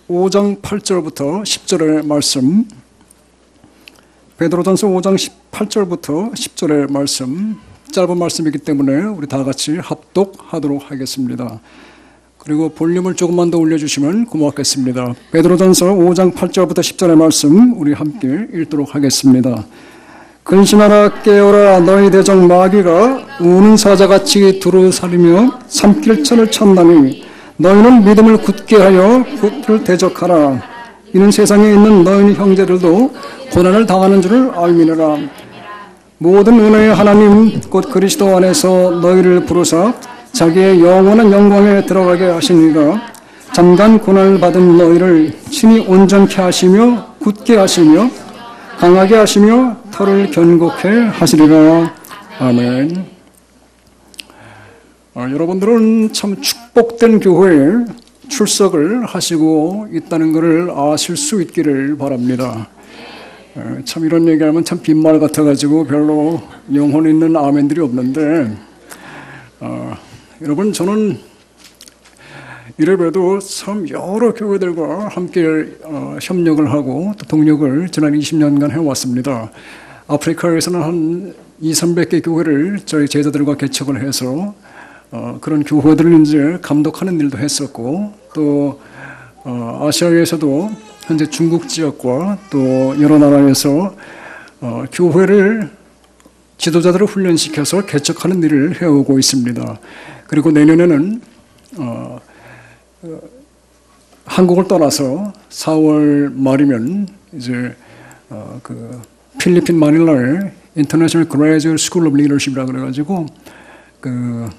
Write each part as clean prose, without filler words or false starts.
5장 8절부터 10절의 말씀, 베드로전서 5장 8절부터 10절의 말씀, 짧은 말씀이기 때문에 우리 다 같이 합독하도록 하겠습니다. 그리고 볼륨을 조금만 더 올려주시면 고맙겠습니다. 베드로전서 5장 8절부터 10절의 말씀 우리 함께 읽도록 하겠습니다. 근신하라 깨어라 너희 대적 마귀가 우는 사자같이 두루살이며 삼킬천을 찾나니 너희는 믿음을 굳게 하여 그를 대적하라. 이는 세상에 있는 너희 형제들도 고난을 당하는 줄을 알미느라. 모든 은혜의 하나님 곧 그리스도 안에서 너희를 부르사 자기의 영원한 영광에 들어가게 하시니가 잠깐 고난을 받은 너희를 친히 온전케 하시며 굳게 하시며 강하게 하시며 털을 견고케 하시리라. 아멘. 여러분들은 참 축복된 교회에 출석을 하시고 있다는 것을 아실 수 있기를 바랍니다. 참 이런 얘기하면 참 빈말 같아가지고 별로 영혼 있는 아멘들이 없는데, 여러분 저는 이래봬도 참 여러 교회들과 함께 협력을 하고 또 동력을 지난 20년간 해왔습니다. 아프리카에서는 한 200~300개 교회를 저희 제자들과 개척을 해서 그런 교회들을 이제 감독하는 일도 했었고, 또 아시아에서도 현재 중국 지역과 또 여러 나라에서 교회를 지도자들을 훈련시켜서 개척하는 일을 해오고 있습니다. 그리고 내년에는 한국을 떠나서 4월 말이면 이제 그 필리핀 마닐라에 International Graduate School of Leadership이라고 그래가지고 그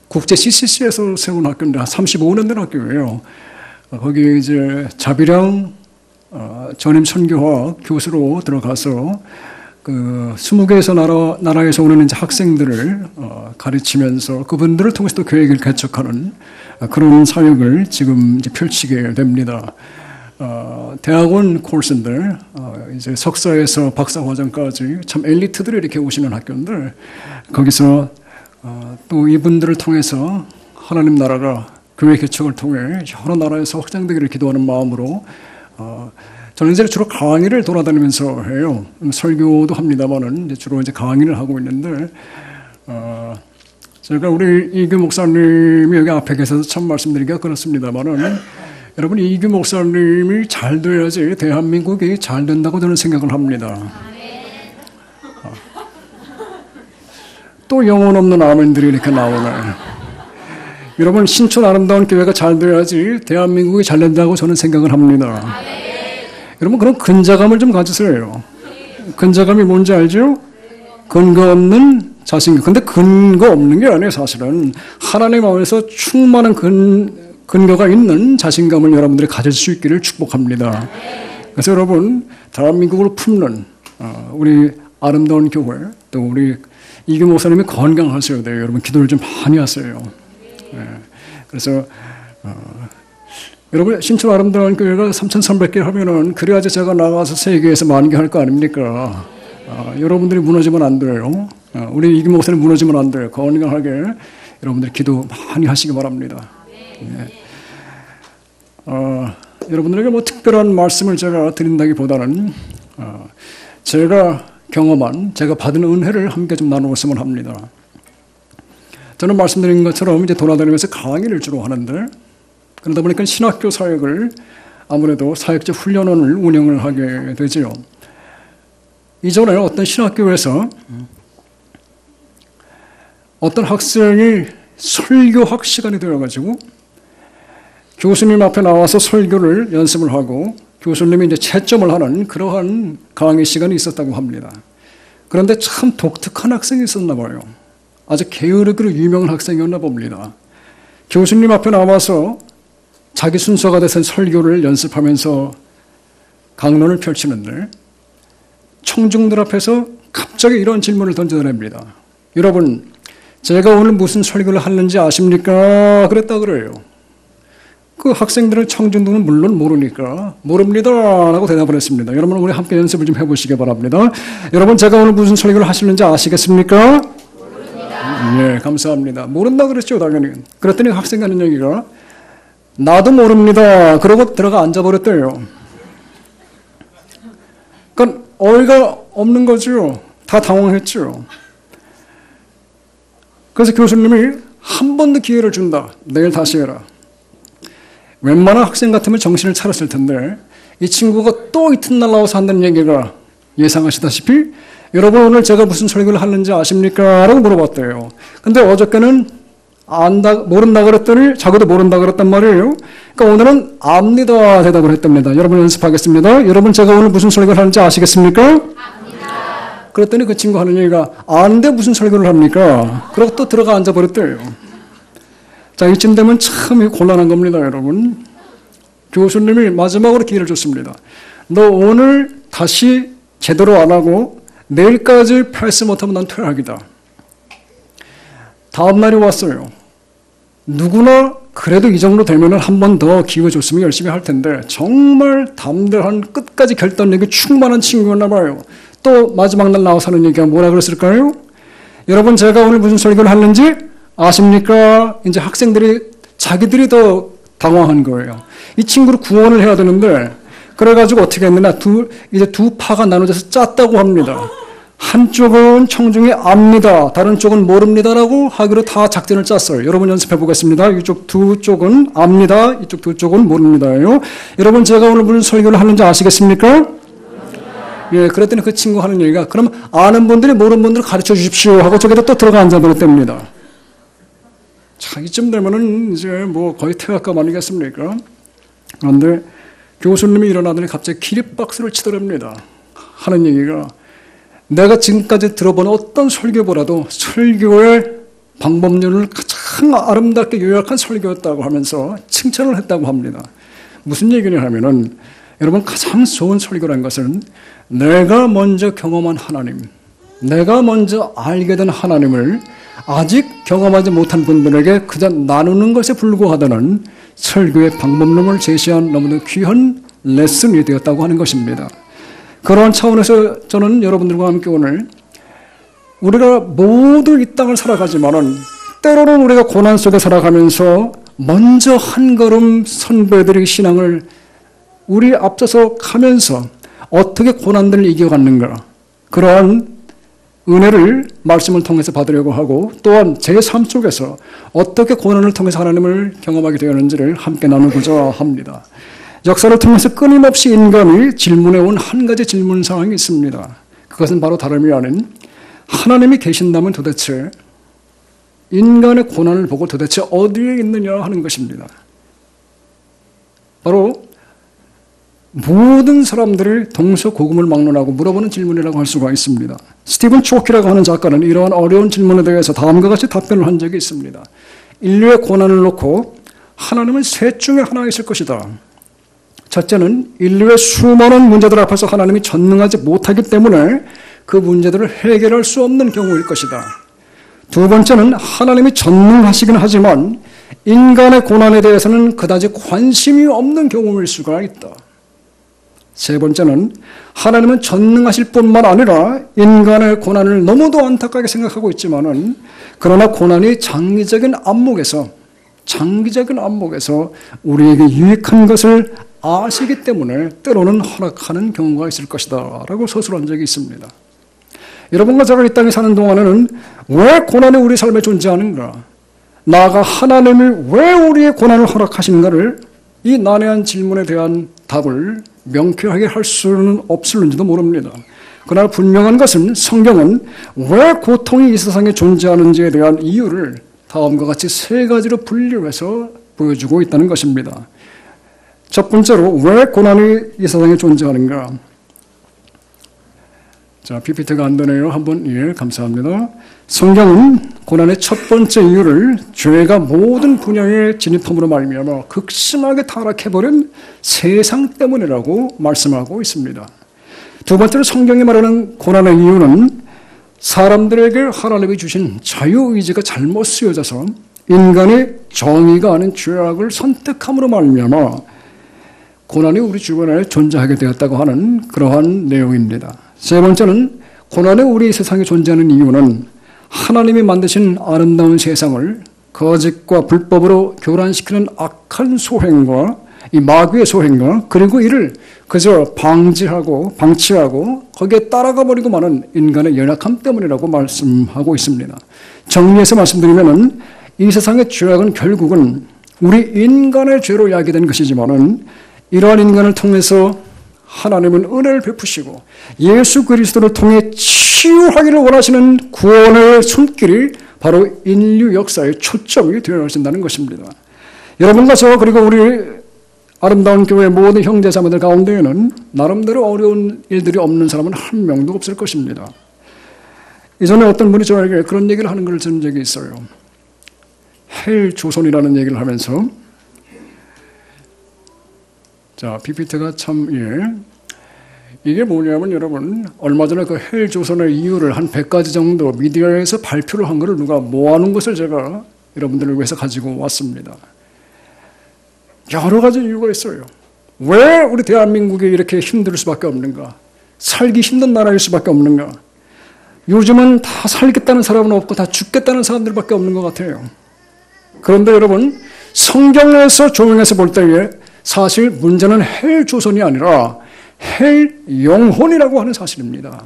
국제 CCC에서 세운 학교인데 한 35년 된 학교예요. 거기 이제 자비령 전임 선교학 교수로 들어가서 그 20개에서 나라에서 오는 이제 학생들을 가르치면서 그분들을 통해서 또 교회를 개척하는 그런 사역을 지금 이제 펼치게 됩니다. 대학원 코र्스인데 이제 석사에서 박사 과정까지 참 엘리트들이 이렇게 오시는 학교인데, 거기서 또 이분들을 통해서 하나님 나라가 교회 개척을 통해 여러 나라에서 확장되기를 기도하는 마음으로 저는 이제 주로 강의를 돌아다니면서 해요. 설교도 합니다만은 이제 주로 이제 강의를 하고 있는데, 제가 우리 이규 목사님이 여기 앞에 계셔서 참 말씀드리기가 그렇습니다만은, 여러분 이규 목사님이 잘 돼야지 대한민국이 잘 된다고 저는 생각을 합니다. 또 영혼 없는 아멘들이 이렇게 나오네. 여러분 신촌 아름다운 교회가 잘 돼야지 대한민국이 잘 된다고 저는 생각을 합니다. 여러분 그런 근자감을 좀 가지세요. 근자감이 뭔지 알죠? 근거 없는 자신감. 근데 근거 없는 게 아니에요. 사실은 하나님 안에서 충만한 근거가 있는 자신감을 여러분들이 가질 수 있기를 축복합니다. 그래서 여러분 대한민국을 품는 우리 아름다운 교회, 또 우리 이규 목사님이 건강하셔야 돼요. 여러분 기도를 좀 많이 하세요. 그래서 여러분 신촌 아름다운 교회가 3,300개 하면은 그래야지 제가 나가서 세계에서 10,000개 할 거 아닙니까? 여러분들이 무너지면 안 돼요. 우리 이규 목사님 무너지면 안 돼요. 건강하게 여러분들이 기도 많이 하시기 바랍니다. 여러분들에게 뭐 특별한 말씀을 제가 드린다기보다는 제가 경험한, 제가 받은 은혜를 함께 좀 나누었으면 합니다. 저는 말씀드린 것처럼 이제 돌아다니면서 강의를 주로 하는데, 그러다 보니까 신학교 사역을 아무래도 사역자 훈련원을 운영을 하게 되죠. 이전에 어떤 신학교에서 어떤 학생이 설교학 시간이 되어가지고 교수님 앞에 나와서 설교를 연습을 하고 교수님이 이제 채점을 하는 그러한 강의 시간이 있었다고 합니다. 그런데 참 독특한 학생이 있었나 봐요. 아주 게으르기로 유명한 학생이었나 봅니다. 교수님 앞에 나와서 자기 순서가 돼서 설교를 연습하면서 강론을 펼치는데 청중들 앞에서 갑자기 이런 질문을 던져냅니다. 여러분, 제가 오늘 무슨 설교를 하는지 아십니까? 그랬다 그래요. 그 학생들은 청중들은 물론 모르니까 모릅니다 라고 대답을 했습니다. 여러분 우리 함께 연습을 좀 해보시기 바랍니다. 여러분 제가 오늘 무슨 설교를 하시는지 아시겠습니까? 모릅니다. 네, 감사합니다. 모른다 그랬죠 당연히. 그랬더니 학생이 하는 얘기가 나도 모릅니다. 그러고 들어가 앉아버렸대요. 그러니까 어이가 없는 거죠. 다 당황했죠. 그래서 교수님이 한 번 더 기회를 준다. 내일 다시 해라. 웬만한 학생 같으면 정신을 차렸을 텐데 이 친구가 또 이튿날 나와서 한다는 얘기가 예상하시다시피 여러분 오늘 제가 무슨 설교를 하는지 아십니까? 라고 물어봤대요. 근데 어저께는 모른다 그랬더니 자기도 모른다 그랬단 말이에요. 그러니까 오늘은 압니다 대답을 했답니다. 여러분 연습하겠습니다. 여러분 제가 오늘 무슨 설교를 하는지 아시겠습니까? 압니다. 그랬더니 그 친구 하는 얘기가 아는데 무슨 설교를 합니까? 그러고 또 들어가 앉아버렸대요. 자, 이쯤 되면 참 곤란한 겁니다, 여러분. 교수님이 마지막으로 기회를 줬습니다. 너 오늘 다시 제대로 안 하고 내일까지 패스 못하면 난 퇴학이다. 다음 날이 왔어요. 누구나 그래도 이 정도 되면 한 번 더 기회 줬으면 열심히 할 텐데 정말 담대한 끝까지 결단력이 충만한 친구였나 봐요. 또 마지막 날 나와서 하는 얘기가 뭐라 그랬을까요? 여러분 제가 오늘 무슨 설교를 하는지 아십니까? 이제 학생들이 자기들이 더 당황한 거예요. 이 친구를 구원을 해야 되는데 그래가지고 어떻게 했느냐 이제 두 파가 나눠져서 짰다고 합니다. 한쪽은 청중이 압니다. 다른 쪽은 모릅니다라고 하기로 다 작전을 짰어요. 여러분 연습해 보겠습니다. 이쪽 두 쪽은 압니다. 이쪽 두 쪽은 모릅니다예요. 여러분 제가 오늘 무슨 설교를 하는지 아시겠습니까? 예, 그랬더니 그 친구 하는 얘기가 그럼 아는 분들이 모르는 분들 가르쳐 주십시오 하고 저기다 또 들어가 앉아버렸답니다. 자, 이쯤 되면은 이제 뭐 거의 퇴학감 아니겠습니까? 그런데 교수님이 일어나더니 갑자기 기립박수를 치더랍니다. 하는 얘기가 내가 지금까지 들어본 어떤 설교보다도 설교의 방법론을 가장 아름답게 요약한 설교였다고 하면서 칭찬을 했다고 합니다. 무슨 얘기냐 하면은 여러분 가장 좋은 설교라는 것은 내가 먼저 경험한 하나님, 내가 먼저 알게 된 하나님을 아직 경험하지 못한 분들에게 그저 나누는 것에 불과하다는 설교의 방법론을 제시한 너무나 귀한 레슨이 되었다고 하는 것입니다. 그러한 차원에서 저는 여러분들과 함께 오늘 우리가 모두 이 땅을 살아가지만은 때로는 우리가 고난 속에 살아가면서 먼저 한 걸음 선배들의 신앙을 우리 앞서서 가면서 어떻게 고난들을 이겨갔는가 그러한 은혜를 말씀을 통해서 받으려고 하고 또한 제 삶 속에서 어떻게 고난을 통해서 하나님을 경험하게 되었는지를 함께 나누고자 합니다. 역사를 통해서 끊임없이 인간이 질문해온 한 가지 질문 상황이 있습니다. 그것은 바로 다름이 아닌 하나님이 계신다면 도대체 인간의 고난을 보고 도대체 어디에 있느냐 하는 것입니다. 바로 모든 사람들을 동서고금을 막론하고 물어보는 질문이라고 할 수가 있습니다. 스티븐 초키라고 하는 작가는 이러한 어려운 질문에 대해서 다음과 같이 답변을 한 적이 있습니다. 인류의 고난을 놓고 하나님은 셋 중에 하나 있을 것이다. 첫째는 인류의 수많은 문제들 앞에서 하나님이 전능하지 못하기 때문에 그 문제들을 해결할 수 없는 경우일 것이다. 두 번째는 하나님이 전능하시긴 하지만 인간의 고난에 대해서는 그다지 관심이 없는 경우일 수가 있다. 세 번째는 하나님은 전능하실 뿐만 아니라 인간의 고난을 너무도 안타깝게 생각하고 있지만은 그러나 고난이 장기적인 안목에서 우리에게 유익한 것을 아시기 때문에 때로는 허락하는 경우가 있을 것이다 라고 서술한 적이 있습니다. 여러분과 제가 이 땅에 사는 동안에는 왜 고난이 우리 삶에 존재하는가? 나아가 하나님이 왜 우리의 고난을 허락하시는가를 이 난해한 질문에 대한 답을 명쾌하게 할 수는 없을는지도 모릅니다. 그러나 분명한 것은 성경은 왜 고통이 이 세상에 존재하는지에 대한 이유를 다음과 같이 세 가지로 분류해서 보여주고 있다는 것입니다. 첫 번째로 왜 고난이 이 세상에 존재하는가? 자, PPT가 안 되네요. 한번 감사합니다. 성경은 고난의 첫 번째 이유를 죄가 모든 분야에 진입함으로 말미암아 극심하게 타락해버린 세상 때문이라고 말씀하고 있습니다. 두 번째로 성경이 말하는 고난의 이유는 사람들에게 하나님이 주신 자유의지가 잘못 쓰여져서 인간이 정의가 아닌 죄악을 선택함으로 말미암아 고난이 우리 주변에 존재하게 되었다고 하는 그러한 내용입니다. 세 번째는 고난이 우리 세상에 존재하는 이유는 하나님이 만드신 아름다운 세상을 거짓과 불법으로 교란시키는 악한 소행과 이 마귀의 소행과 그리고 이를 그저 방치하고 거기에 따라가 버리고 마는 인간의 연약함 때문이라고 말씀하고 있습니다. 정리해서 말씀드리면은 이 세상의 죄악은 결국은 우리 인간의 죄로 야기된 것이지만은 이러한 인간을 통해서 하나님은 은혜를 베푸시고 예수 그리스도를 통해 치유하기를 원하시는 구원의 손길이 바로 인류 역사의 초점이 되어 하신다는 것입니다. 여러분과 저 그리고 우리 아름다운 교회 모든 형제자매들 가운데에는 나름대로 어려운 일들이 없는 사람은 한 명도 없을 것입니다. 이전에 어떤 분이 저에게 그런 얘기를 하는 걸 들은 적이 있어요. 헬 조선이라는 얘기를 하면서 자, PPT가 참 이게 뭐냐면 여러분 얼마 전에 그 헬 조선의 이유를 한 100가지 정도 미디어에서 발표를 한 것을 누가 모아놓은 것을 제가 여러분들을 위해서 가지고 왔습니다. 여러 가지 이유가 있어요. 왜 우리 대한민국이 이렇게 힘들 수밖에 없는가? 살기 힘든 나라일 수밖에 없는가? 요즘은 다 살겠다는 사람은 없고 다 죽겠다는 사람들밖에 없는 것 같아요. 그런데 여러분 성경에서 조명해서 볼 때에 사실 문제는 헬 조선이 아니라 헬 영혼이라고 하는 사실입니다.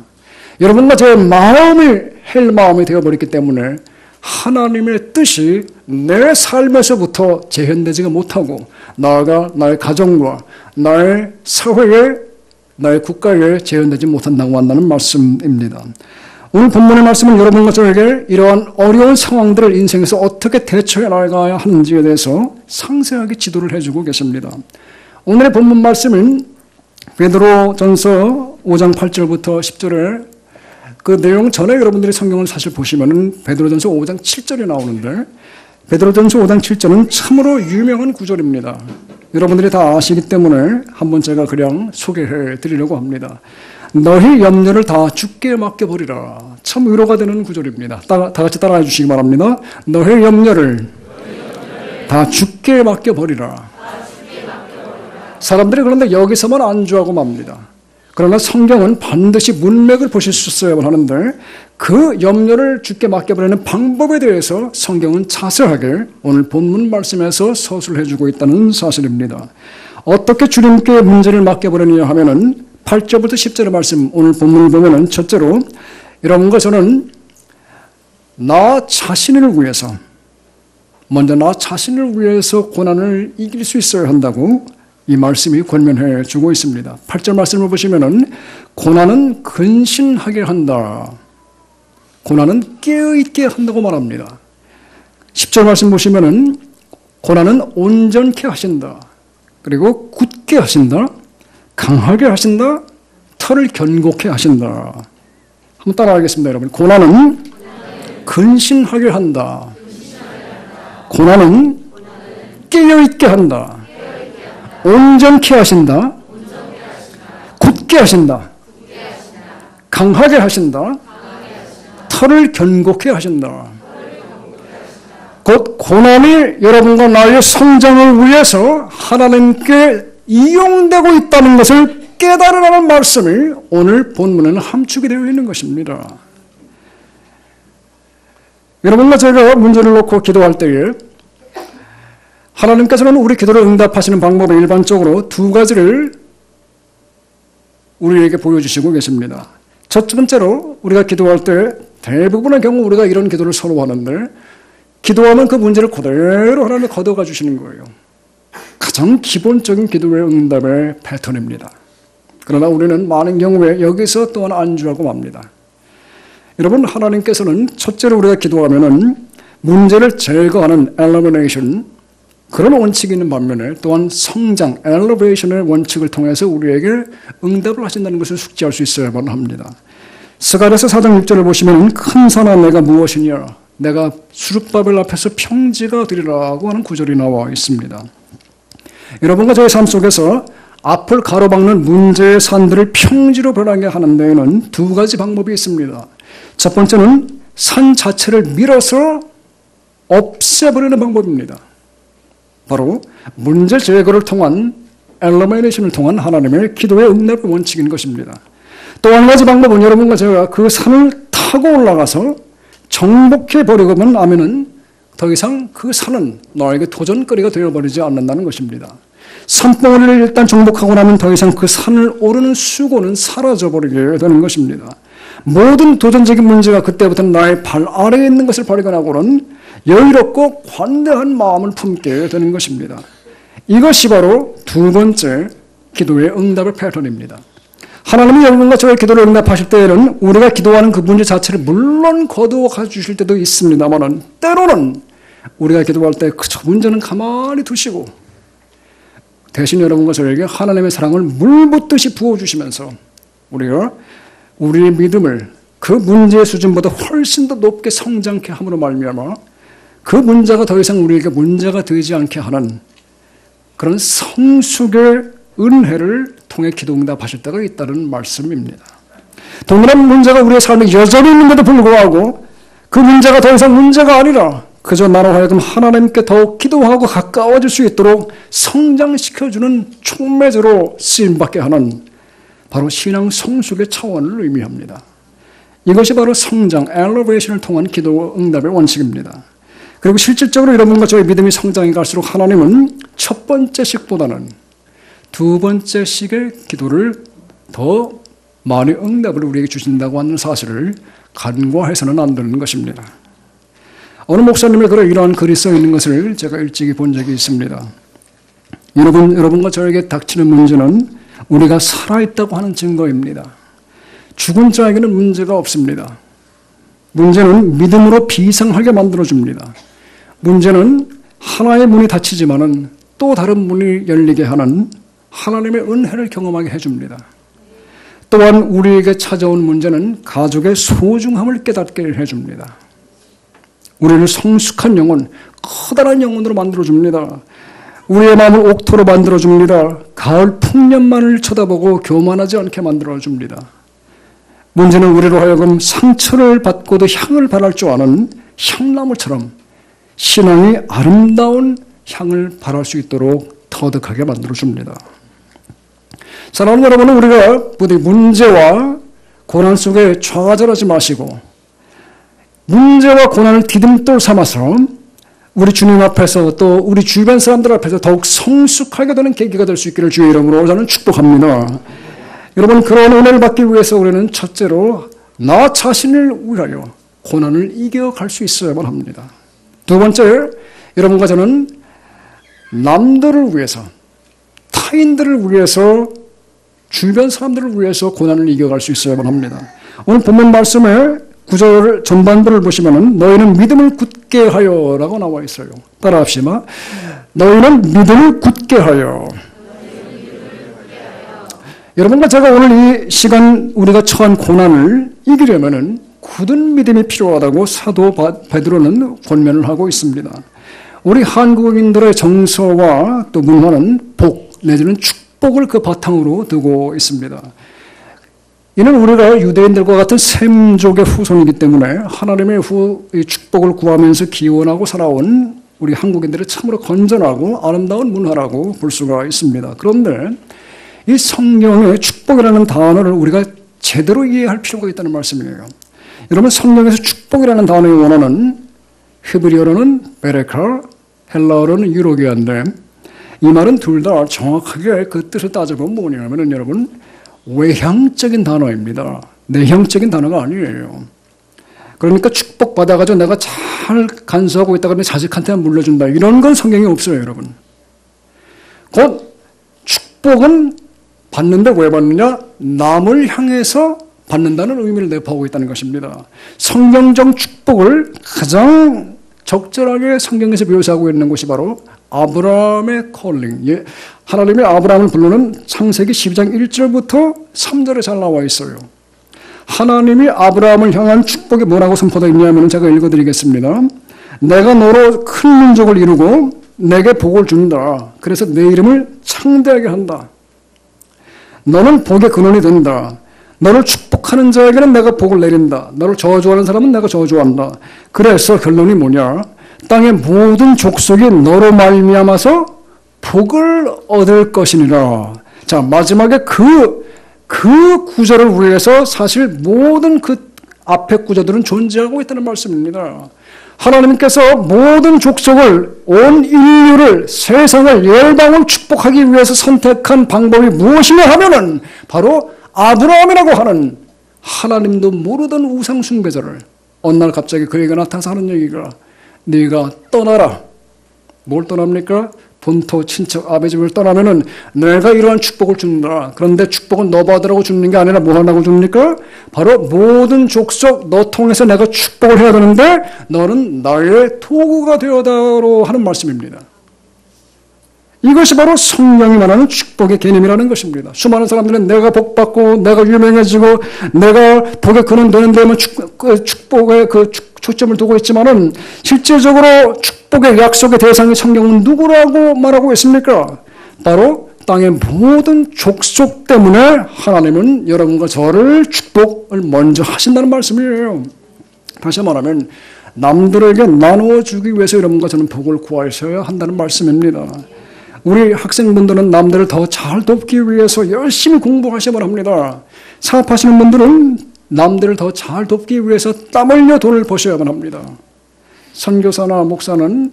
여러분과 제 마음이 헬 마음이 되어버렸기 때문에 하나님의 뜻이 내 삶에서부터 재현되지가 못하고 나아가 나의 가정과 나의 사회에 나의 국가에 재현되지 못한다고 한다는 말씀입니다. 오늘 본문의 말씀은 여러분과 저에게 이러한 어려운 상황들을 인생에서 어떻게 대처해 나가야 하는지에 대해서 상세하게 지도를 해주고 계십니다. 오늘의 본문 말씀은 베드로전서 5장 8절부터 10절에 그 내용 전에 여러분들이 성경을 사실 보시면은 베드로전서 5장 7절이 나오는데 베드로전서 5장 7절은 참으로 유명한 구절입니다. 여러분들이 다 아시기 때문에 한번 제가 그냥 소개해 드리려고 합니다. 너희 염려를 다 주께 맡겨버리라. 참 위로가 되는 구절입니다. 다 같이 따라해 주시기 바랍니다. 너희 염려를 다 주께 맡겨버리라. 사람들이 그런데 여기서만 안주하고 맙니다. 그러나 성경은 반드시 문맥을 보실 수 있어야만 하는데 그 염려를 주께 맡겨버리는 방법에 대해서 성경은 자세하게 오늘 본문 말씀에서 서술해 주고 있다는 사실입니다. 어떻게 주님께 문제를 맡겨버리느냐 하면은 8절부터 10절의 말씀 오늘 본문을 보면은 첫째로 여러분과 저는 나 자신을 위해서 먼저 나 자신을 위해서 고난을 이길 수 있어야 한다고 이 말씀이 권면해 주고 있습니다. 8절 말씀을 보시면은 고난은 근신하게 한다. 고난은 깨어있게 한다고 말합니다. 10절 말씀 보시면은 고난은 온전케 하신다. 그리고 굳게 하신다. 강하게 하신다. 털을 견고케 하신다. 한번 따라하겠습니다, 여러분. 고난은 근신하게 한다. 고난은 깨어있게 한다. 온전케 하신다. 굳게 하신다. 강하게 하신다. 털을 견고케 하신다. 곧 고난이 여러분과 나의 성장을 위해서 하나님께 이용되고 있다는 것을 깨달으라는 말씀이 오늘 본문에는 함축이 되어 있는 것입니다. 여러분과 제가 문제를 놓고 기도할 때에 하나님께서는 우리 기도를 응답하시는 방법을 일반적으로 두 가지를 우리에게 보여주시고 계십니다. 첫 번째로 우리가 기도할 때 대부분의 경우 우리가 이런 기도를 선호하는데 기도하면 그 문제를 그대로 하나님 걷어가 주시는 거예요. 가장 기본적인 기도의 응답의 패턴입니다. 그러나 우리는 많은 경우에 여기서 또한 안주하고 맙니다. 여러분 하나님께서는 첫째로 우리가 기도하면은 문제를 제거하는 elimination 그런 원칙이 있는 반면에 또한 성장, elevation의 원칙을 통해서 우리에게 응답을 하신다는 것을 숙지할 수 있어야만 합니다. 스가랴서 4장 6절을 보시면 큰 산아 내가 무엇이냐 내가 수룹바벨 앞에서 평지가 되리라고 하는 구절이 나와 있습니다. 여러분과 저의 삶 속에서 앞을 가로막는 문제의 산들을 평지로 변하게 하는 데에는 두 가지 방법이 있습니다. 첫 번째는 산 자체를 밀어서 없애버리는 방법입니다. 바로 문제 제거를 통한 엘리미네이션을 통한 하나님의 기도의 응답의 원칙인 것입니다. 또 한 가지 방법은 여러분과 제가 그 산을 타고 올라가서 정복해 버리고만 하면은 더 이상 그 산은 너에게 도전거리가 되어버리지 않는다는 것입니다. 산봉우리를 일단 정복하고 나면 더 이상 그 산을 오르는 수고는 사라져버리게 되는 것입니다. 모든 도전적인 문제가 그때부터는 나의 발 아래에 있는 것을 발견하고는 여유롭고 관대한 마음을 품게 되는 것입니다. 이것이 바로 두 번째 기도의 응답의 패턴입니다. 하나님이 여러분과 저의 기도를 응답하실 때에는 우리가 기도하는 그 문제 자체를 물론 거두어 가주실 때도 있습니다만 때로는 우리가 기도할 때 그 문제는 가만히 두시고 대신 여러분과 저에게 하나님의 사랑을 물붓듯이 부어주시면서 우리가 우리의 믿음을 그 문제의 수준보다 훨씬 더 높게 성장케 함으로 말미암아 그 문제가 더 이상 우리에게 문제가 되지 않게 하는 그런 성숙의 은혜를 통해 기도 응답하실 때가 있다는 말씀입니다. 동일한 문제가 우리의 삶에 여전히 있는데도 불구하고 그 문제가 더 이상 문제가 아니라 그저 나로 하여금 하나님께 더욱 기도하고 가까워질 수 있도록 성장시켜주는 촉매제로 쓰임받게 하는 바로 신앙 성숙의 차원을 의미합니다. 이것이 바로 성장, 엘리베이션을 통한 기도 응답의 원칙입니다. 그리고 실질적으로 여러분과 저의 믿음이 성장해 갈수록 하나님은 첫 번째 식보다는 두 번째 식의 기도를 더 많이 응답을 우리에게 주신다고 하는 사실을 간과해서는 안 되는 것입니다. 어느 목사님의 글에 이러한 글이 써 있는 것을 제가 일찍이 본 적이 있습니다. 여러분과 저에게 닥치는 문제는 우리가 살아있다고 하는 증거입니다. 죽은 자에게는 문제가 없습니다. 문제는 믿음으로 비상하게 만들어줍니다. 문제는 하나의 문이 닫히지만은 또 다른 문이 열리게 하는 하나님의 은혜를 경험하게 해줍니다. 또한 우리에게 찾아온 문제는 가족의 소중함을 깨닫게 해줍니다. 우리를 성숙한 영혼, 커다란 영혼으로 만들어줍니다. 우리의 마음을 옥토로 만들어줍니다. 가을 풍년만을 쳐다보고 교만하지 않게 만들어줍니다. 문제는 우리로 하여금 상처를 받고도 향을 발할 줄 아는 향나무처럼 신앙이 아름다운 향을 발할 수 있도록 터득하게 만들어줍니다. 사랑하는 여러분은 우리가 부디 문제와 고난 속에 좌절하지 마시고 문제와 고난을 디딤돌 삼아서 우리 주님 앞에서 또 우리 주변 사람들 앞에서 더욱 성숙하게 되는 계기가 될 수 있기를 주의 이름으로 저는 축복합니다. 여러분, 그런 은혜를 받기 위해서 우리는 첫째로 나 자신을 위하여 고난을 이겨갈 수 있어야만 합니다. 두 번째, 여러분과 저는 남들을 위해서, 타인들을 위해서, 주변 사람들을 위해서 고난을 이겨갈 수 있어야만 합니다. 오늘 본문 말씀에 구절 전반부를 보시면은 너희는 믿음을 굳게 하여라고 나와 있어요. 따라합시다. 너희는 믿음을 굳게 하여. 여러분과 제가 오늘 이 시간 우리가 처한 고난을 이기려면은 굳은 믿음이 필요하다고 사도 베드로는 권면을 하고 있습니다. 우리 한국인들의 정서와 또 문화는 복 내지는 축복을 그 바탕으로 두고 있습니다. 이는 우리가 유대인들과 같은 셈족의 후손이기 때문에 하나님의 축복을 구하면서 기원하고 살아온 우리 한국인들의 참으로 건전하고 아름다운 문화라고 볼 수가 있습니다. 그런데 이 성경의 축복이라는 단어를 우리가 제대로 이해할 필요가 있다는 말씀이에요. 여러분, 성경에서 축복이라는 단어의 원어는 히브리어로는 베레카, 헬라어로는 유로기아인데 이 말은 둘 다 정확하게 그 뜻을 따져보면 뭐냐면은 여러분 외향적인 단어입니다. 내향적인 단어가 아니에요. 그러니까 축복받아가지고 내가 잘 간수하고 있다가 내 자식한테만 물려준다. 이런 건 성경에 없어요, 여러분. 곧 축복은 받는데 왜 받느냐? 남을 향해서 받는다는 의미를 내포하고 있다는 것입니다. 성경적 축복을 가장 적절하게 성경에서 묘사하고 있는 것이 바로 아브라함의 콜링. 하나님이 아브라함을 부르는 창세기 12장 1절부터 3절에 잘 나와 있어요. 하나님이 아브라함을 향한 축복이 뭐라고 선포되어 있냐면 제가 읽어드리겠습니다. 내가 너로 큰 민족을 이루고 내게 복을 준다. 그래서 내 이름을 창대하게 한다. 너는 복의 근원이 된다. 너를 축복하는 자에게는 내가 복을 내린다. 너를 저주하는 사람은 내가 저주한다. 그래서 결론이 뭐냐? 땅의 모든 족속이 너로 말미암아서 복을 얻을 것이니라. 자, 마지막에 그 구절을 위해서 사실 모든 그 앞에 구절들은 존재하고 있다는 말씀입니다. 하나님께서 모든 족속을, 온 인류를, 세상을 열방을 축복하기 위해서 선택한 방법이 무엇이냐 하면은 바로 아브라함이라고 하는 하나님도 모르던 우상 숭배자를 어느 날 갑자기 그에게 나타나서 하는 얘기가 네가 떠나라. 뭘 떠납니까? 본토, 친척, 아버지 집을 떠나면은 내가 이러한 축복을 준다. 그런데 축복은 너 받으라고 주는 게 아니라 뭐 하려고 줍니까? 바로 모든 족속 너 통해서 내가 축복을 해야 되는데 너는 나의 도구가 되어다로 하는 말씀입니다. 이것이 바로 성령이 말하는 축복의 개념이라는 것입니다. 수많은 사람들은 내가 복받고 내가 유명해지고 내가 복에 근원되는 데만 축복에 초점을 두고 있지만은 실제적으로 축복의 약속의 대상이 성경은 누구라고 말하고 있습니까? 바로 땅의 모든 족속 때문에 하나님은 여러분과 저를 축복을 먼저 하신다는 말씀이에요. 다시 말하면 남들에게 나누어 주기 위해서 여러분과 저는 복을 구하셔야 한다는 말씀입니다. 우리 학생분들은 남들을 더 잘 돕기 위해서 열심히 공부하셔야 합니다. 사업하시는 분들은 남들을 더 잘 돕기 위해서 땀 흘려 돈을 버셔야만 합니다. 선교사나 목사는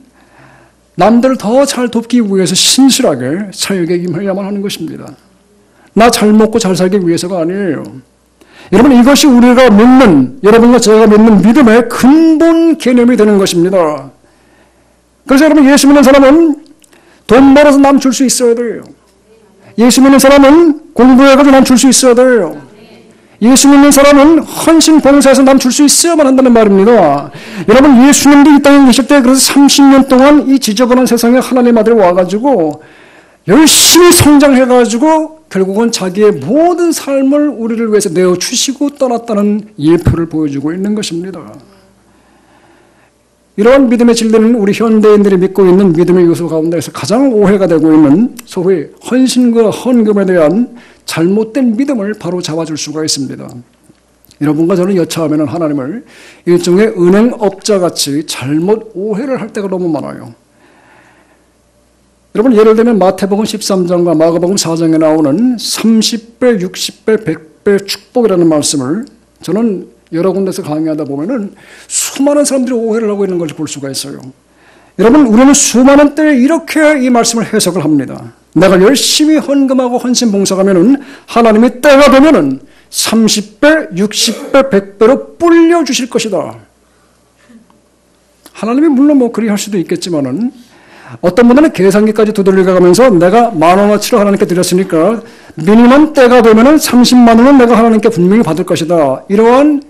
남들을 더 잘 돕기 위해서 신실하게 사역에 임해야만 하는 것입니다. 나 잘 먹고 잘 살기 위해서가 아니에요. 여러분, 이것이 우리가 믿는, 여러분과 제가 믿는 믿음의 근본 개념이 되는 것입니다. 그래서 여러분, 예수 믿는 사람은 돈 벌어서 남 줄 수 있어야 돼요. 예수 믿는 사람은 공부해가지고 남 줄 수 있어야 돼요. 예수 믿는 사람은 헌신 봉사해서 남 줄 수 있어야만 한다는 말입니다. 여러분, 예수님도 이 땅에 계실 때 그래서 30년 동안 이 지저분한 세상에 하나님 아들이 와가지고 열심히 성장해가지고 결국은 자기의 모든 삶을 우리를 위해서 내어주시고 떠났다는 예표를 보여주고 있는 것입니다. 이러한 믿음의 진리는 우리 현대인들이 믿고 있는 믿음의 요소 가운데서 가장 오해가 되고 있는 소위 헌신과 헌금에 대한 잘못된 믿음을 바로 잡아줄 수가 있습니다. 여러분과 저는 여차하면 하나님을 일종의 은행업자같이 잘못 오해를 할 때가 너무 많아요. 여러분, 예를 들면 마태복음 13장과 마가복음 4장에 나오는 30배, 60배, 100배 축복이라는 말씀을 저는 여러 군데서 강의하다 보면은 수많은 사람들이 오해를 하고 있는 것을 볼 수가 있어요. 여러분, 우리는 수많은 때에 이렇게 이 말씀을 해석을 합니다. 내가 열심히 헌금하고 헌신 봉사하면은 하나님이 때가 되면은 30배, 60배, 100배로 불려 주실 것이다. 하나님이 물론 뭐 그리 할 수도 있겠지만은 어떤 분들은 계산기까지 두들겨 가면서 내가 10,000원어치를 하나님께 드렸으니까 미니멈 때가 되면은 30만 원은 내가 하나님께 분명히 받을 것이다. 이러한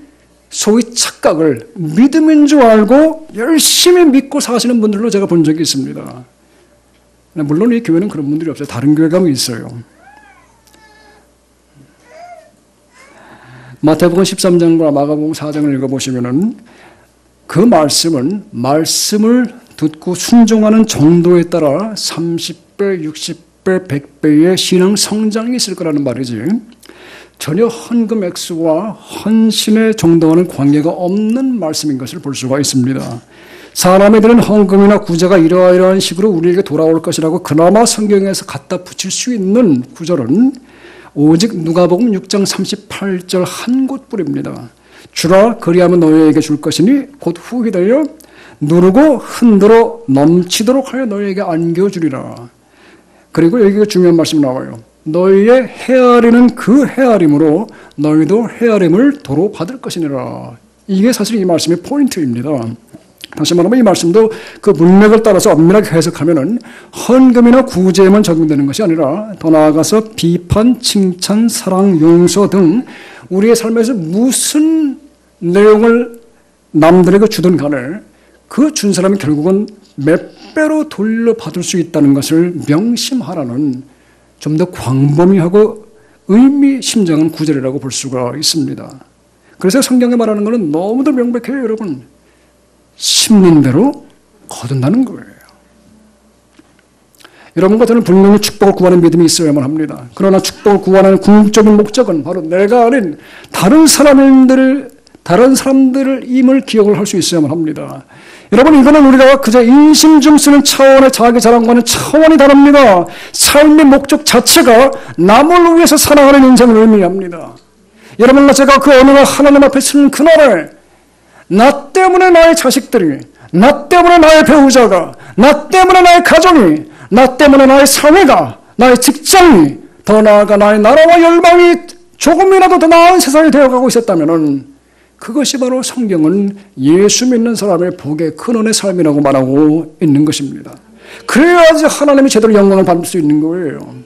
소위 착각을 믿음인 줄 알고 열심히 믿고 사시는 분들로 제가 본 적이 있습니다. 물론 이 교회는 그런 분들이 없어요. 다른 교회 가면 있어요. 마태복음 13장과 마가복음 4장을 읽어보시면은 그 말씀은 말씀을 듣고 순종하는 정도에 따라 30배, 60배, 100배의 신앙 성장이 있을 거라는 말이지 전혀 헌금 액수와 헌신의 정도와는 관계가 없는 말씀인 것을 볼 수가 있습니다. 사람이 드는 헌금이나 구제가 이러이러한 식으로 우리에게 돌아올 것이라고 그나마 성경에서 갖다 붙일 수 있는 구절은 오직 누가복음 6장 38절 한 곳뿐입니다. 주라 그리하면 너희에게 줄 것이니 곧 후히 달려 누르고 흔들어 넘치도록 하여 너희에게 안겨주리라. 그리고 여기가 중요한 말씀이 나와요. 너희의 헤아리는 그 헤아림으로 너희도 헤아림을 도로 받을 것이니라. 이게 사실 이 말씀의 포인트입니다. 다시 말하면 이 말씀도 그 문맥을 따라서 엄밀하게 해석하면은 헌금이나 구제에만 적용되는 것이 아니라 더 나아가서 비판, 칭찬, 사랑, 용서 등 우리의 삶에서 무슨 내용을 남들에게 주든 간에 그 준 사람이 결국은 몇 배로 돌려받을 수 있다는 것을 명심하라는 좀 더 광범위하고 의미심장한 구절이라고 볼 수가 있습니다. 그래서 성경에 말하는 것은 너무도 명백해요, 여러분. 심는 대로 거둔다는 거예요. 여러분과 저는 분명히 축복을 구하는 믿음이 있어야만 합니다. 그러나 축복을 구하는 궁극적인 목적은 바로 내가 아닌 다른 사람들을 임을 기억을 할 수 있어야만 합니다. 여러분, 이거는 우리가 그저 인심 중 쓰는 차원의 자기 자랑과는 차원이 다릅니다. 삶의 목적 자체가 남을 위해서 살아가는 인생을 의미합니다. 여러분과 제가 그 어느 날 하나님 앞에 서는 그날에 나 때문에 나의 자식들이, 나 때문에 나의 배우자가, 나 때문에 나의 가정이, 나 때문에 나의 사회가, 나의 직장이, 더 나아가 나의 나라와 열방이 조금이라도 더 나은 세상이 되어가고 있었다면 그것이 바로 성경은 예수 믿는 사람의 복의 근원의 삶이라고 말하고 있는 것입니다. 그래야지 하나님이 제대로 영광을 받을 수 있는 거예요.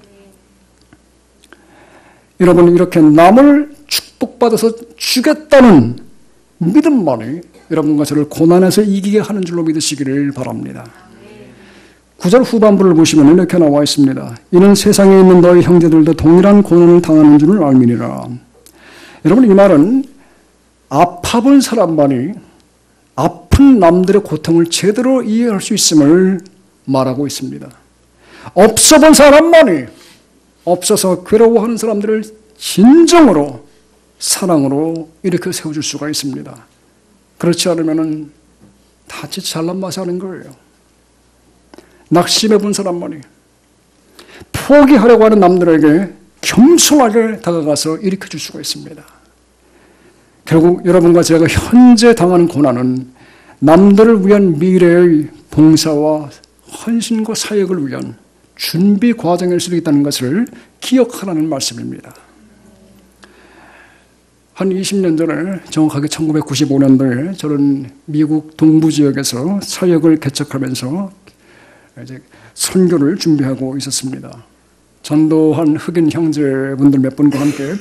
여러분, 이렇게 남을 축복받아서 주겠다는 믿음만이 여러분과 저를 고난에서 이기게 하는 줄로 믿으시기를 바랍니다. 9절 후반부를 보시면 이렇게 나와 있습니다. 이는 세상에 있는 너희 형제들도 동일한 고난을 당하는 줄을 알미니라. 여러분, 이 말은 아파본 사람만이 아픈 남들의 고통을 제대로 이해할 수 있음을 말하고 있습니다. 없어본 사람만이 없어서 괴로워하는 사람들을 진정으로 사랑으로 일으켜 세워줄 수가 있습니다. 그렇지 않으면 다치 잘난 맛이 하는 거예요. 낙심해 본 사람만이 포기하려고 하는 남들에게 겸손하게 다가가서 일으켜 줄 수가 있습니다. 결국 여러분과 제가 현재 당하는 고난은 남들을 위한 미래의 봉사와 헌신과 사역을 위한 준비 과정일 수도 있다는 것을 기억하라는 말씀입니다. 한 20년 전에, 정확하게 1995년도에 저는 미국 동부 지역에서 사역을 개척하면서 이제 선교를 준비하고 있었습니다. 전도한 흑인 형제분들 몇 분과 함께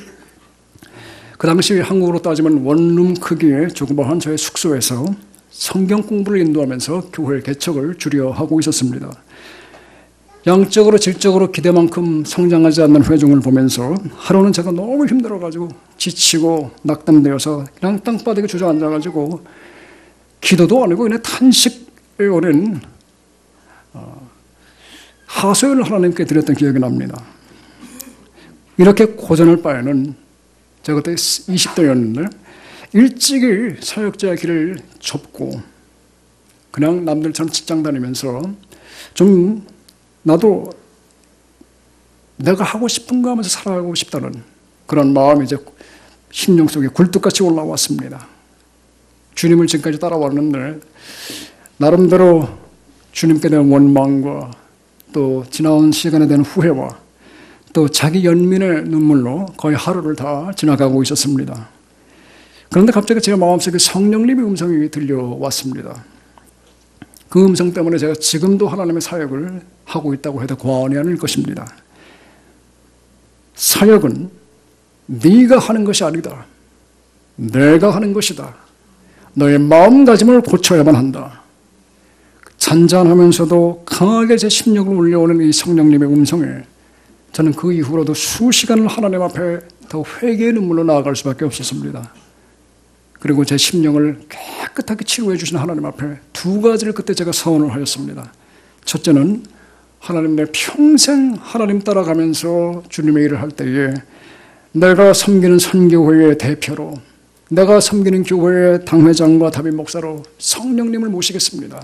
그 당시 한국으로 따지면 원룸 크기의 조그마한 저의 숙소에서 성경 공부를 인도하면서 교회 개척을 주려 하고 있었습니다. 양적으로 질적으로 기대만큼 성장하지 않는 회중을 보면서 하루는 제가 너무 힘들어가지고 지치고 낙담되어서 그냥 땅바닥에 주저앉아가지고 기도도 안 하고 그냥 탄식에 오른 하소연을 하나님께 드렸던 기억이 납니다. 이렇게 고전할 바에는 제가 그때 20대였는데 일찍이 사역자의 길을 접고 그냥 남들처럼 직장 다니면서 좀 나도 내가 하고 싶은 거 하면서 살아가고 싶다는 그런 마음이 이제 심령 속에 굴뚝같이 올라왔습니다. 주님을 지금까지 따라왔는데 나름대로 주님께 대한 원망과 또 지나온 시간에 대한 후회와 또 자기 연민의 눈물로 거의 하루를 다 지나가고 있었습니다. 그런데 갑자기 제 마음속에 성령님의 음성이 들려왔습니다. 그 음성 때문에 제가 지금도 하나님의 사역을 하고 있다고 해도 과언이 아닐 것입니다. 사역은 네가 하는 것이 아니다. 내가 하는 것이다. 너의 마음가짐을 고쳐야만 한다. 잔잔하면서도 강하게 제 심령을 울려오는 이 성령님의 음성에 저는 그 이후로도 수시간을 하나님 앞에 더 회개의 눈물로 나아갈 수밖에 없었습니다. 그리고 제 심령을 깨끗하게 치료해 주신 하나님 앞에 두 가지를 그때 제가 서원을 하였습니다. 첫째는 하나님, 내 평생 하나님 따라가면서 주님의 일을 할 때에 내가 섬기는 선교회의 대표로, 내가 섬기는 교회의 당회장과 담임 목사로 성령님을 모시겠습니다.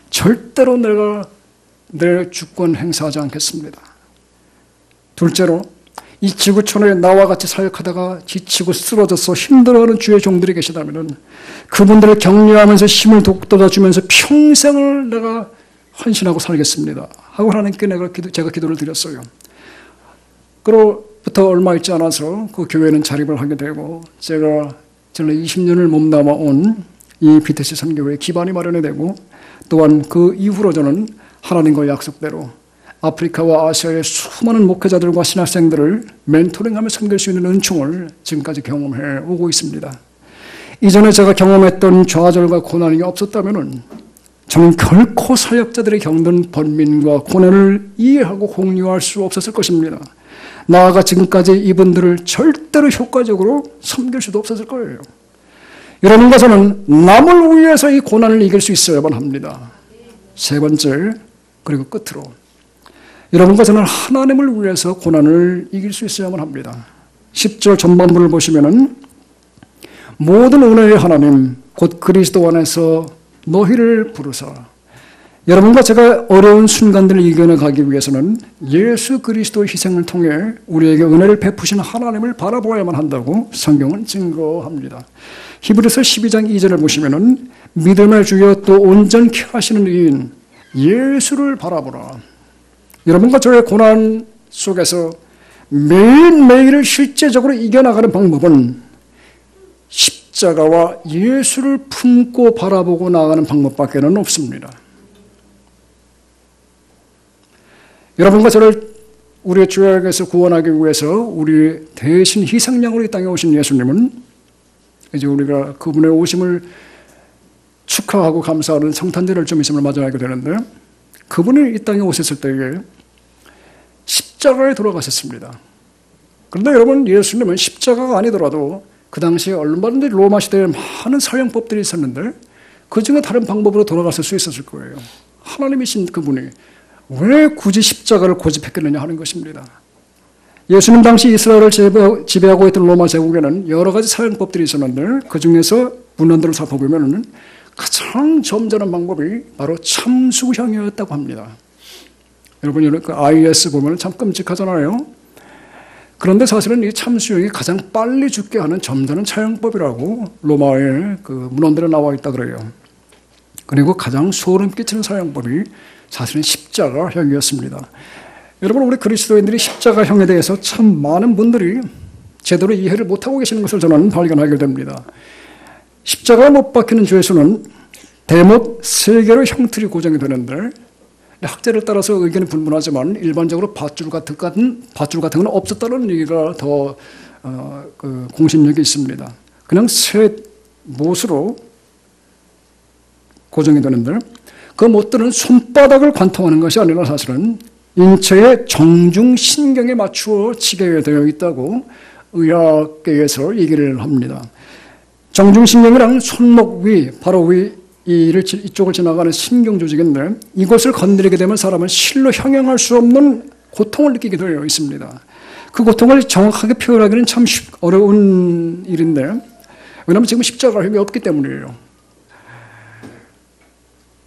절대로 내가 내 주권 행사하지 않겠습니다. 둘째로, 이 지구촌에 나와 같이 사역하다가 지치고 쓰러져서 힘들어하는 주의 종들이 계시다면 그분들을 격려하면서 힘을 돋아주면서 평생을 내가 헌신하고 살겠습니다 하고 하나님께 제가 기도를 드렸어요. 그로부터 얼마 있지 않아서 그 교회는 자립을 하게 되고 제가 전에 20년을 몸담아 온 이 BTC 선교회의 기반이 마련이 되고, 또한 그 이후로 저는 하나님과 약속대로 아프리카와 아시아의 수많은 목회자들과 신학생들을 멘토링하며 섬길 수 있는 은총을 지금까지 경험해 오고 있습니다. 이전에 제가 경험했던 좌절과 고난이 없었다면 저는 결코 사역자들이 겪는 번민과 고난을 이해하고 공유할 수 없었을 것입니다. 나아가 지금까지 이분들을 절대로 효과적으로 섬길 수도 없었을 거예요. 여러분과 저는 남을 위해서 이 고난을 이길 수 있어야만 합니다. 세 번째, 그리고 끝으로 여러분과 저는 하나님을 위해서 고난을 이길 수 있어야만 합니다. 10절 전반부를 보시면은 모든 은혜의 하나님 곧 그리스도 안에서 너희를 부르사. 여러분과 제가 어려운 순간들을 이겨내 가기 위해서는 예수 그리스도의 희생을 통해 우리에게 은혜를 베푸신 하나님을 바라보아야만 한다고 성경은 증거합니다. 히브리서 12장 2절을 보시면은 믿음의 주여 또 온전케 하시는 이인 예수를 바라보라. 여러분과 저의 고난 속에서 매일매일을 실제적으로 이겨나가는 방법은 십자가와 예수를 품고 바라보고 나아가는 방법밖에는 없습니다. 여러분과 저를 우리의 죄악에서 구원하기 위해서 우리 대신 희생양으로 이 땅에 오신 예수님은 이제 우리가 그분의 오심을 축하하고 감사하는 성탄절을 좀 있으면 맞이하게 되는데, 그분이 이 땅에 오셨을 때에 십자가에 돌아가셨습니다. 그런데 여러분, 예수님은 십자가가 아니더라도 그 당시에 얼마든지 로마 시대에 많은 사형법들이 있었는데 그 중에 다른 방법으로 돌아갔을 수 있었을 거예요. 하나님이신 그분이 왜 굳이 십자가를 고집했겠느냐 하는 것입니다. 예수님 당시 이스라엘을 지배하고 있던 로마 제국에는 여러 가지 사형법들이 있었는데 그 중에서 문헌들을 살펴보면 가장 점잖은 방법이 바로 참수형이었다고 합니다. 여러분, 그 IS 보면 참 끔찍하잖아요. 그런데 사실은 이 참수형이 가장 빨리 죽게 하는 점잖은 사형법이라고 로마의 그 문헌들에 나와 있다 그래요. 그리고 가장 소름 끼치는 사형법이 사실은 십자가형이었습니다. 여러분, 우리 그리스도인들이 십자가형에 대해서 참 많은 분들이 제대로 이해를 못하고 계시는 것을 저는 발견하게 됩니다. 십자가에 못 박히는 죄수는 대못 3개로 형틀이 고정이 되는데, 학자를 따라서 의견이 분분하지만 일반적으로 밧줄 같은 건 없었다는 얘기가 더 공신력이 있습니다. 그냥 3 못으로 고정이 되는데, 그 못들은 손바닥을 관통하는 것이 아니라 사실은 인체의 정중신경에 맞추어 치게 되어 있다고 의학계에서 얘기를 합니다. 정중신경이란 손목 위, 바로 위 이쪽을 지나가는 신경 조직인데, 이것을 건드리게 되면 사람은 실로 형용할 수 없는 고통을 느끼게 되어 있습니다. 그 고통을 정확하게 표현하기는 참 어려운 일인데, 왜냐하면 지금 십자가 힘이 없기 때문이에요.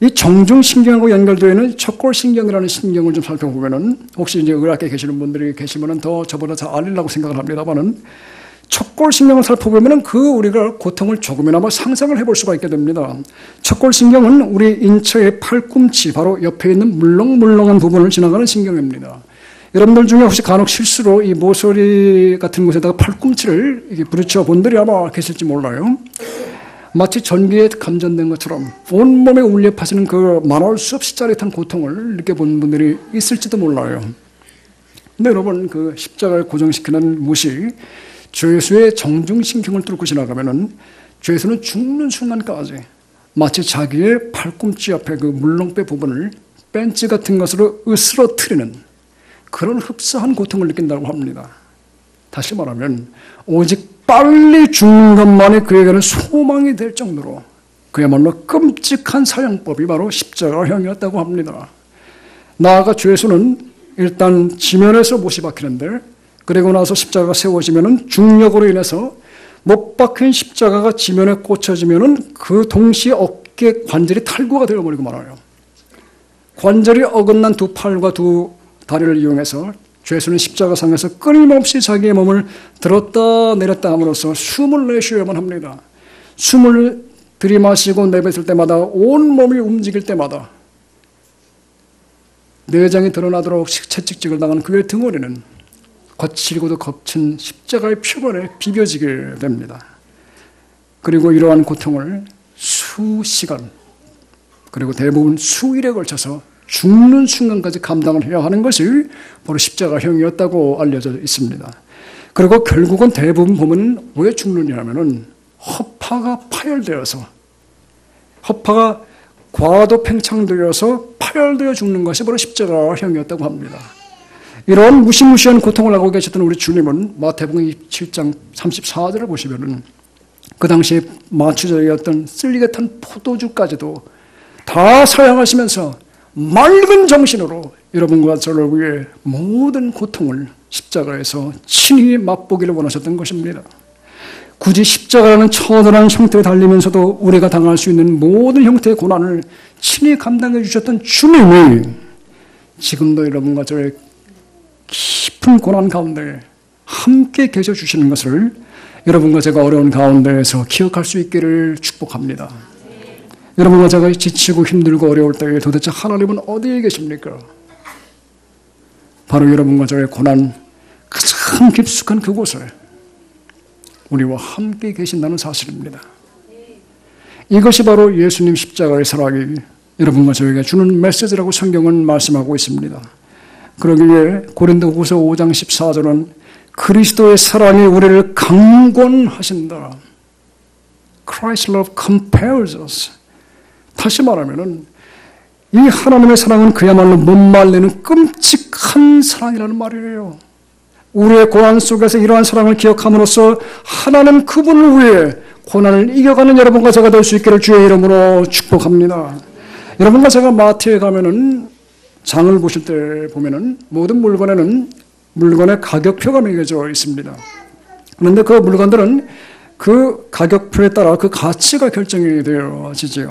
이 정중신경하고 연결되어 있는 척골신경이라는 신경을 좀 살펴보면은, 혹시 이제 의학계에 계시는 분들이 계시면은 더 저보다 잘 알리려고 생각을 합니다만은, 척골신경을 살펴보면은 우리가 고통을 조금이나마 상상을 해볼 수가 있게 됩니다. 척골신경은 우리 인체의 팔꿈치, 바로 옆에 있는 물렁물렁한 부분을 지나가는 신경입니다. 여러분들 중에 혹시 간혹 실수로 이 모서리 같은 곳에다가 팔꿈치를 이렇게 부딪혀 본 분들이 아마 계실지 몰라요. 마치 전기에 감전된 것처럼 온몸에 울려 퍼지는 그 말할 수 없이 짜릿한 고통을 느껴본 분들이 있을지도 몰라요. 근데 여러분, 그 십자가에 고정시키는 못이 죄수의 정중신경을 뚫고 지나가면은 죄수는 죽는 순간까지 마치 자기의 팔꿈치 옆에 그 물렁뼈 부분을 벤치 같은 것으로 으스러뜨리는 그런 흡사한 고통을 느낀다고 합니다. 다시 말하면 오직 빨리 죽는 것만이 그에게는 소망이 될 정도로 그야말로 끔찍한 사형법이 바로 십자가형이었다고 합니다. 나아가 죄수는 일단 지면에서 못이 박히는데, 그리고 나서 십자가가 세워지면은 중력으로 인해서 못 박힌 십자가가 지면에 꽂혀지면은 그 동시에 어깨 관절이 탈구가 되어버리고 말아요. 관절이 어긋난 2 팔과 2 다리를 이용해서 죄수는 십자가상에서 끊임없이 자기의 몸을 들었다 내렸다 함으로써 숨을 내쉬어야만 합니다. 숨을 들이마시고 내뱉을 때마다 온 몸이 움직일 때마다 내장이 드러나도록 채찍질을 당한 그의 등허리는 거칠고도 겹친 십자가의 표면에 비벼지게 됩니다. 그리고 이러한 고통을 수시간, 그리고 대부분 수일에 걸쳐서 죽는 순간까지 감당을 해야 하는 것이 바로 십자가형이었다고 알려져 있습니다. 그리고 결국은 대부분 보면 왜 죽느냐 하면은 허파가 파열되어서, 허파가 과도 팽창되어서 파열되어 죽는 것이 바로 십자가형이었다고 합니다. 이런 무시무시한 고통을 하고 계셨던 우리 주님은 마태복음 7장 34절을 보시면은 그 당시에 마추자였던 쓸리게탄 포도주까지도 다 사양하시면서 맑은 정신으로 여러분과 저를 위해 모든 고통을 십자가에서 친히 맛보기를 원하셨던 것입니다. 굳이 십자가라는 처절한 형태에 달리면서도 우리가 당할 수 있는 모든 형태의 고난을 친히 감당해 주셨던 주님이 지금도 여러분과 저의 깊은 고난 가운데 함께 계셔 주시는 것을 여러분과 제가 어려운 가운데에서 기억할 수 있기를 축복합니다. 여러분과 제가 지치고 힘들고 어려울 때에 도대체 하나님은 어디에 계십니까? 바로 여러분과 저의 고난 가장 깊숙한 그곳에 우리와 함께 계신다는 사실입니다. 이것이 바로 예수님 십자가의 사랑이 여러분과 저에게 주는 메시지라고 성경은 말씀하고 있습니다. 그러기에 고린도후서 5장 14절은 그리스도의 사랑이 우리를 강권하신다. Christ's love compels us. 다시 말하면은 이 하나님의 사랑은 그야말로 못 말리는 끔찍한 사랑이라는 말이에요. 우리의 고난 속에서 이러한 사랑을 기억함으로써 하나님 그분을 위해 고난을 이겨가는 여러분과 제가 될 수 있기를 주의 이름으로 축복합니다. 여러분과 제가 마트에 가면은 장을 보실 때 보면은 모든 물건에는 물건의 가격표가 매겨져 있습니다. 그런데 그 물건들은 그 가격표에 따라 그 가치가 결정이 되어지죠.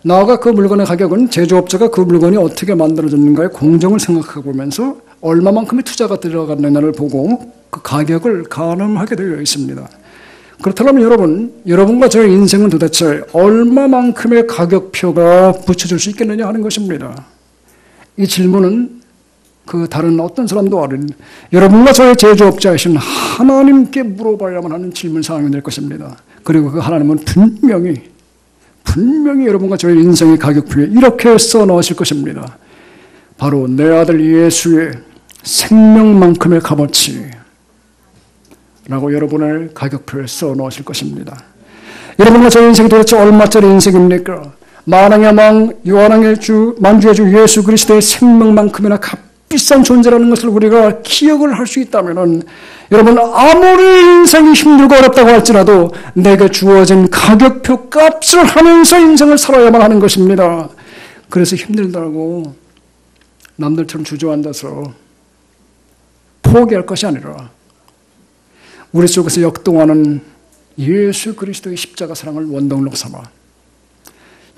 나아가 그 물건의 가격은 제조업자가 그 물건이 어떻게 만들어졌는가의 공정을 생각해 보면서 얼마만큼의 투자가 들어갔느냐를 보고 그 가격을 가늠하게 되어 있습니다. 그렇다면 여러분과 저의 인생은 도대체 얼마만큼의 가격표가 붙여줄 수 있겠느냐 하는 것입니다. 이 질문은 그 다른 어떤 사람도 아닌 여러분과 저의 제조업자이신 하나님께 물어봐야만 하는 질문사항이 될 것입니다. 그리고 그 하나님은 분명히 여러분과 저의 인생의 가격표에 이렇게 써놓으실 것입니다. 바로 내 아들 예수의 생명만큼의 값어치 라고 여러분의 가격표에 써놓으실 것입니다. 여러분과 저의 인생이 도대체 얼마짜리 인생입니까? 만왕의 왕, 요한왕의 주, 만주의 주 예수 그리스도의 생명만큼이나 값비싼 존재라는 것을 우리가 기억을 할 수 있다면 여러분 아무리 인생이 힘들고 어렵다고 할지라도 내게 주어진 가격표 값을 하면서 인생을 살아야만 하는 것입니다. 그래서 힘들다고 남들처럼 주저앉아서 포기할 것이 아니라 우리 속에서 역동하는 예수 그리스도의 십자가 사랑을 원동력 삼아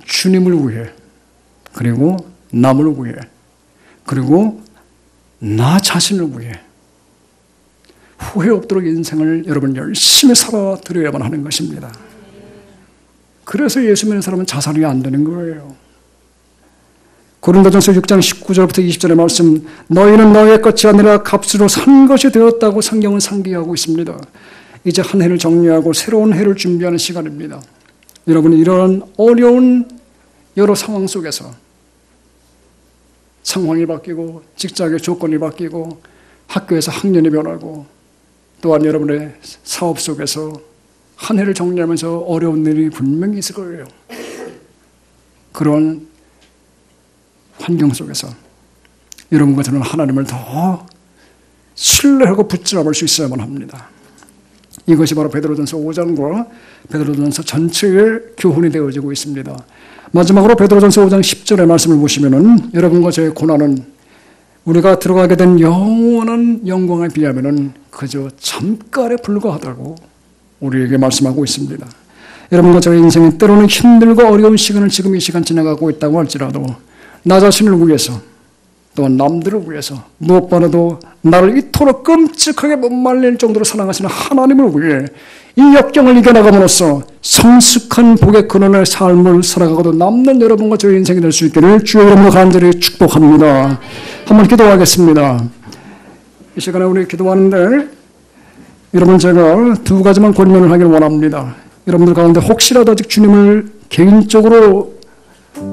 주님을 위해 그리고 남을 위해 그리고 나 자신을 위해 후회 없도록 인생을 여러분 열심히 살아드려야만 하는 것입니다. 그래서 예수 믿는 사람은 자살이 안 되는 거예요. 고린도전서 6장 19절부터 20절의 말씀, 너희는 너희의 것이 아니라 값으로 산 것이 되었다고 성경은 상기하고 있습니다. 이제 한 해를 정리하고 새로운 해를 준비하는 시간입니다. 여러분이 이런 어려운 여러 상황 속에서 상황이 바뀌고 직장의 조건이 바뀌고 학교에서 학년이 변하고 또한 여러분의 사업 속에서 한 해를 정리하면서 어려운 일이 분명히 있을 거예요. 그런 환경 속에서 여러분과 저는 하나님을 더 신뢰하고 붙잡을 수 있어야만 합니다. 이것이 바로 베드로전서 5장과 베드로전서 전체의 교훈이 되어지고 있습니다. 마지막으로 베드로전서 5장 10절의 말씀을 보시면은 여러분과 저의 고난은 우리가 들어가게 된 영원한 영광에 비하면은 그저 잠깐에 불과하다고 우리에게 말씀하고 있습니다. 여러분과 저의 인생이 때로는 힘들고 어려운 시간을 지금 이 시간 지나가고 있다고 할지라도 나 자신을 위해서 또한 남들을 위해서 무엇보다도 나를 이토록 끔찍하게 못 말릴 정도로 사랑하시는 하나님을 위해 이 역경을 이겨나감으로써 성숙한 복의 근원의 삶을 살아가고도 남는 여러분과 저의 인생이 될 수 있기를 주의 이름으로 간절히 축복합니다. 한번 기도하겠습니다. 이 시간에 우리 기도하는데 여러분 제가 두 가지만 권면을 하길 원합니다. 여러분들 가운데 혹시라도 아직 주님을 개인적으로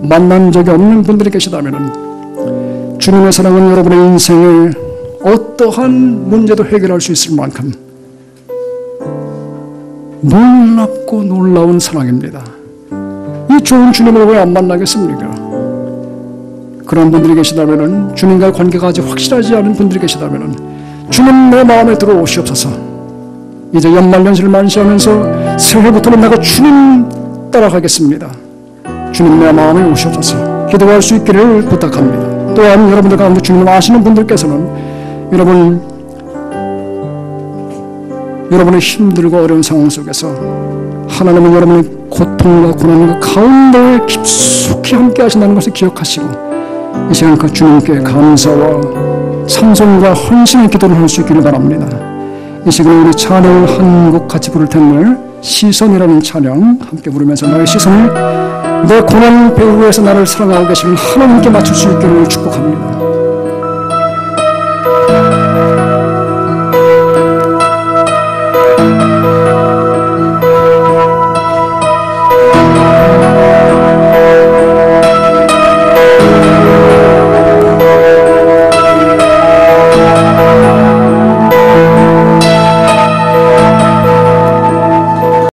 만난 적이 없는 분들이 계시다면 주님의 사랑은 여러분의 인생의 어떠한 문제도 해결할 수 있을 만큼 놀랍고 놀라운 사랑입니다. 이 좋은 주님을 왜 안 만나겠습니까? 그런 분들이 계시다면 주님과의 관계가 아직 확실하지 않은 분들이 계시다면 주님 내 마음에 들어오시옵소서. 이제 연말연시를 만시하면서 새해부터는 내가 주님 따라가겠습니다. 주님 내 마음에 오시옵소서. 기도할 수 있기를 부탁합니다. 또한 여러분들 가운데 주님을 아시는 분들께서는 여러분의 힘들고 어려운 상황 속에서 하나님은 여러분의 고통과 고난과 가운데에 깊숙이 함께 하신다는 것을 기억하시고 이 시간 그 주님께 감사와 찬송과 헌신의 기도를 할 수 있기를 바랍니다. 이 시간에 우리 찬양을 한 곡 같이 부를 텐데 시선이라는 찬양 함께 부르면서 나의 시선을 내 고난 배후에서 나를 사랑하고 계시는 하나님께 맞출 수 있기를 축복합니다.